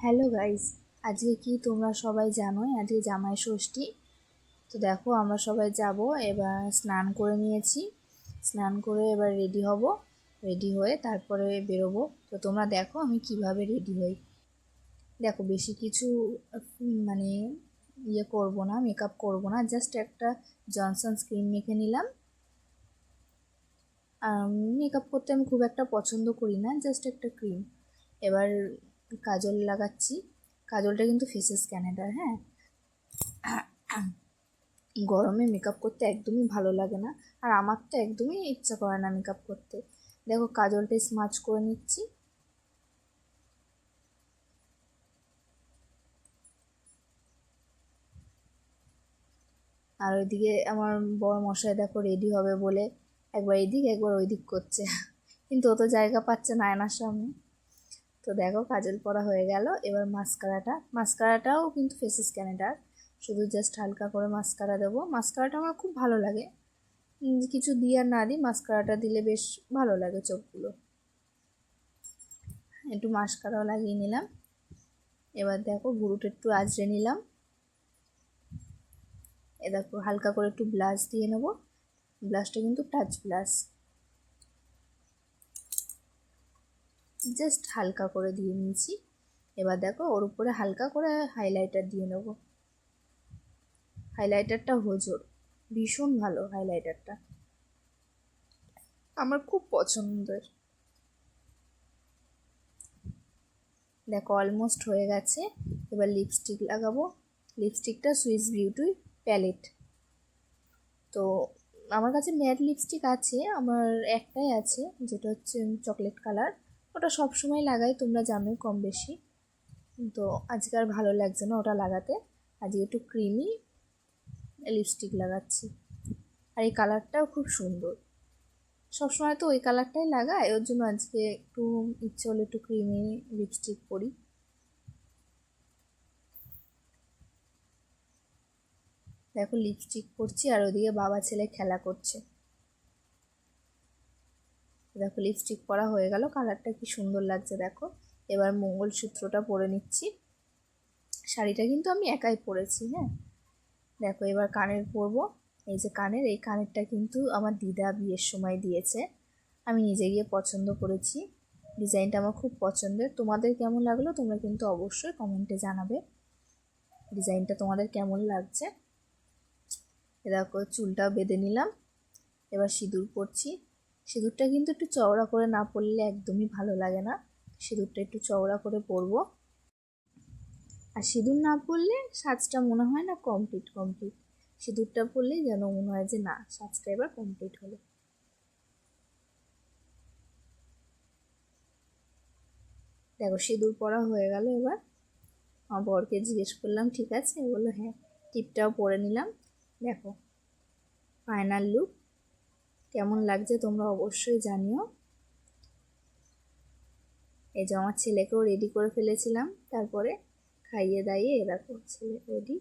Hello guys, আজকে কি তোমরা সবাই জানোই আজকে জামাই ষষ্ঠী। তো দেখো আমরা সবাই যাব। এবার স্নান করে নিয়েছি, স্নান করে এবার রেডি হব। রেডি হয়ে তারপরে বেরোবো। তো তোমরা দেখো আমি কিভাবে রেডি হই। দেখো বেশি কিছু মানে করব না, মেকআপ করব না, জাস্ট একটা জনসনস ক্রিম মেখে নিলাম। মেকআপ করতে আমি খুব একটা পছন্দ করি না, জাস্ট একটা ক্রিম। এবার কাজল লাগাচ্ছি। কাজলটা কিন্তু ফেসেস ক্যানাডার, হ্যাঁ। গরমে মেকআপ করতে একদমই ভালো লাগে না, আর আমার তো একদমই ইচ্ছা করে না মেকআপ করতে। দেখো কাজলটা স্মাচ করে নিচ্ছি। আর ওইদিকে আমার বড় মশাই দেখো রেডি হবে বলে একবার এদিক একবার ওই দিক করছে, কিন্তু ও তো জায়গা পাচ্ছে না আয়নার সামনে। তো দেখো কাজল পরা হয়ে গেল। এবার মাস্কারাটাও কিন্তু ফেসেস ক্যানাডার, শুধু জাস্ট হালকা করে মাস্কারা দেবো। মাস্কারাটা আমার খুব ভালো লাগে, কিছু দিয়ে আর না দিই, মাস্কারাটা দিলে বেশ ভালো লাগে চোখগুলো। একটু মাস্কারাও লাগিয়ে নিলাম। এবার দেখো ভুরুটা একটু আঁচড়ে নিলাম। এ দেখো হালকা করে একটু ব্লাশ দিয়ে নেবো। ব্লাশটা কিন্তু টাচ ব্লাশ, জাস্ট হালকা করে দিয়ে নিয়েছি। এবার দেখো ওর উপরে হালকা করে হাইলাইটার দিয়ে নেবো। হাইলাইটারটা হোজোর, ভীষণ ভালো হাইলাইটারটা, আমার খুব পছন্দের। দেখো অলমোস্ট হয়ে গেছে। এবার লিপস্টিক লাগাবো। লিপস্টিকটা সুইস বিউটি প্যালেট। তো আমার কাছে ম্যাট লিপস্টিক আছে, আমার একটাই আছে যেটা হচ্ছে চকলেট কালার। ওটা সব সময় লাগাই, তোমরা জানোই কম বেশি। তো আজকে আর ভালো লাগছে না ওটা লাগাতে, আজকে একটু ক্রিমি লিপস্টিক লাগাচ্ছি। আর এই কালারটাও খুব সুন্দর, সবসময় তো ওই কালারটাই লাগাই, ওর জন্য আজকে একটু ইচ্ছে হলো একটু ক্রিমি লিপস্টিক পরি। দেখো লিপস্টিক পরছি আর ওদিকে বাবা ছেলে খেলা করছে। দেখো লিপস্টিক পরা হয়ে গেল, কালারটা কি সুন্দর লাগছে দেখো। এবার মঙ্গলসূত্রটা পরে নিচ্ছি। শাড়িটা কিন্তু আমি একাই পরেছি, হ্যাঁ। দেখো এবার কানের পরবো। এই যে কানের, এই কানেরটা কিন্তু আমার দিদা বিয়ের সময় দিয়েছে, আমি নিজে গিয়ে পছন্দ করেছি। ডিজাইনটা আমার খুব পছন্দের। তোমাদের কেমন লাগলো তোমরা কিন্তু অবশ্যই কমেন্টে জানাবে ডিজাইনটা তোমাদের কেমন লাগছে। দেখো চুলটাও বেঁধে নিলাম। এবার সিঁদুর পরছি। সিঁদুরটা কিন্তু একটু চওড়া করে না পরলে একদমই ভালো লাগে না, সিঁদুরটা একটু চওড়া করে পরবো। আর সিঁদুর না পরলে সাজটা মনে হয় না কমপ্লিট। সিঁদুরটা পরলেই যেন মনে হয় যে না, সাজটা এবার কমপ্লিট হলো। দেখো সিঁদুর পরা হয়ে গেল। এবার আমার বরকে জিজ্ঞেস করলাম ঠিক আছে, বললো হ্যাঁ। টিপটাও পরে নিলাম। দেখো ফাইনাল লুক কেমন লাগছে তোমরা অবশ্যই জানিও। এই যে আমার ছেলেকেও রেডি করে ফেলেছিলাম, তারপরে খাইয়ে দাইয়ে এ দেখো ছেলে রেডি।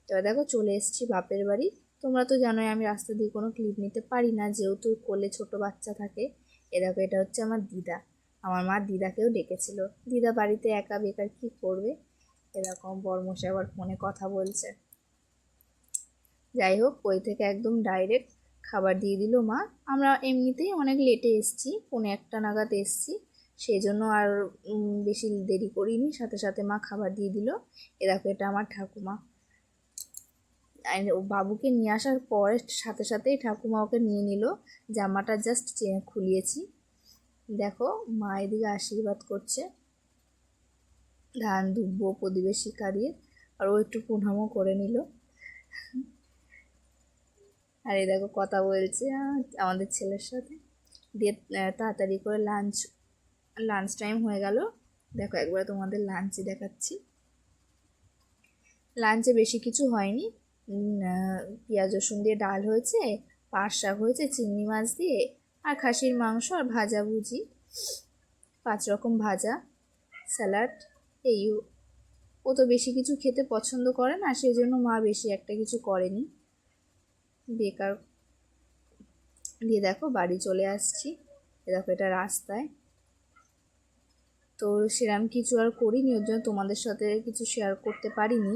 এবার দেখো চলে এসেছি বাপের বাড়ি। তোমরা তো জানোই আমি রাস্তা দিয়ে কোনো ক্লিপ নিতে পারি না, যেহেতু কোলে ছোট বাচ্চা থাকে। এ দেখো এটা হচ্ছে আমার দিদা। আমার মা দিদাকেও ডেকেছিল, দিদা বাড়িতে একা বেকার কি করবে। এরকম বরমশাই আবার ফোনে কথা বলছে। যাই হোক ওই থেকে একদম ডাইরেক্ট খাবার দিয়ে দিল মা। আমরা এমনিতেই অনেক লেটে এসছি, 1:45 নাগাদ এসছি, সেই জন্য আর বেশি দেরি করিনি, সাথে সাথে মা খাবার দিয়ে দিল। এরকম এটা আমার ঠাকুমা। ও বাবুকে নিয়ে আসার পরে সাথে সাথেই ঠাকুমা ওকে নিয়ে নিল। জামাটা জাস্ট খুলিয়েছি। দেখো মা এদিকে আশীর্বাদ করছে, ধান দুব্ব প্রতিবেশী কারিয়ে, আর ও একটু প্রণামও করে নিল। আর এই দেখো কথা বলছে আমাদের ছেলের সাথে। দিয়ে তাড়াতাড়ি করে লাঞ্চ টাইম হয়ে গেল। দেখো একবার তোমাদের লাঞ্চে দেখাচ্ছি। লাঞ্চে বেশি কিছু হয়নি, পেঁয়াজ রসুন দিয়ে ডাল হয়েছে, পাট শাক হয়েছে চিংড়ি মাছ দিয়ে, আর খাসির মাংস আর ভাজা ভুজি, 5 রকম ভাজা, স্যালাড। এই ও তো বেশি কিছু খেতে পছন্দ করে না, সেই জন্য মা বেশি একটা কিছু করেনি, বেকার। দিয়ে দেখো বাড়ি চলে আসছি। দেখো এটা রাস্তায়। তো সেরকম কিছু আর করিনি, ওর জন্য তোমাদের সাথে কিছু শেয়ার করতে পারিনি।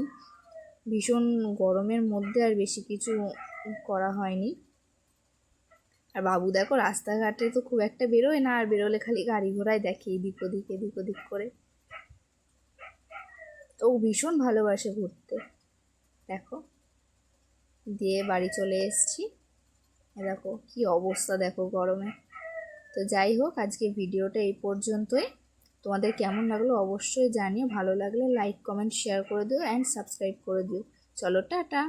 ভীষণ গরমের মধ্যে আর বেশি কিছু করা হয়নি। আর বাবু দেখো রাস্তাঘাটে তো খুব একটা বেরোয় না, আর বেরোলে খালি গাড়ি ঘোড়ায় দেখে এদিক ওদিক করে। তো ও ভীষণ ভালোবাসে ঘুরতে। দেখো, দিয়ে বাড়ি চলে এসেছি। দেখো কি অবস্থা দেখো গরমে। তো যাই হোক, আজকে ভিডিওটা এই পর্যন্তই। তোমাদের কেমন লাগলো অবশ্যই জানিও, ভালো লাগলে লাইক কমেন্ট শেয়ার করে দিও অ্যান্ড সাবস্ক্রাইব করে দিও। চলো টাটা।